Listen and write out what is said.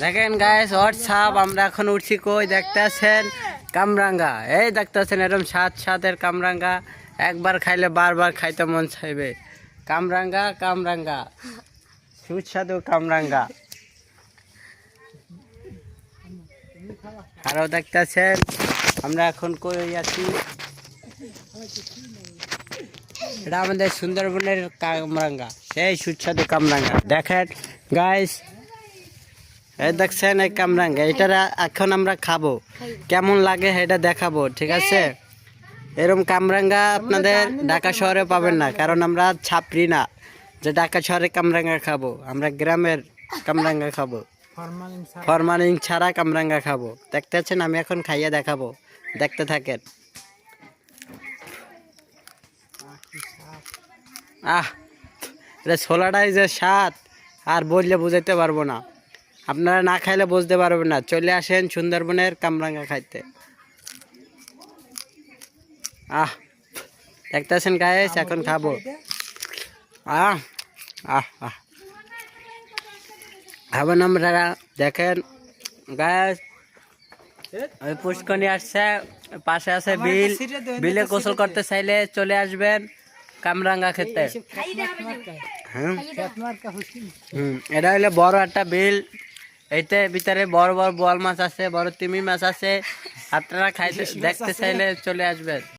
দেখেন guys WhatsApp আমরা এখন উঠছি কই দেখতেছেন কামরাঙ্গা এই দেখতেছেন এরকম স্বাদের কামরাঙ্গা একবার খাইলে বারবার খাইতে মন চাইবে কামরাঙ্গা কামরাঙ্গা সুস্বাদু কামরাঙ্গা আরো দেখতেছেন আমরা এখন কই আছি এটা আমাদের সুন্দরবনের কামরাঙ্গা সেই সুস্বাদু কামরাঙ্গা দেখেন গাইস এই দেখছেন এই কামরাঙ্গা এটা এখন আমরা খাবো কেমন লাগে এটা দেখাবো ঠিক আছে এরকম কামরাঙ্গা আপনাদের ঢাকা শহরে পাবেন না কারণ আমরা ছাপরি না যে ঢাকা শহরে কামরাঙ্গা খাবো আমরা গ্রামের কামরাঙ্গা খাবো ফরমালিন ছাড়া কামরাঙ্গা খাবো দেখতেছেন আমি এখন খাইয়ে দেখাবো দেখতে থাকেন এটা ছোলাটাই যে স্বাদ আর বললে বুঝাইতে পারবো না আপনারা না খাইলে বুঝতে পারবেন না চলে আসেন সুন্দরবনের কামরাঙ্গা খাইতে দেখতেছেন গাইস এখন খাবো খাবেন আমরা দেখেন গাইস ওই পুষ্করণী আসছে পাশে আছে বিল বিলে গোসল করতে চাইলে চলে আসবেন কামরাঙ্গা খেতে এটা হইলে বড় একটা বিল এইতে ভিতরে বড় বড় বোয়াল মাছ আছে বড় তিমি মাছ আছে আপনারা খাইতে দেখতে চাইলে চলে আসবেন।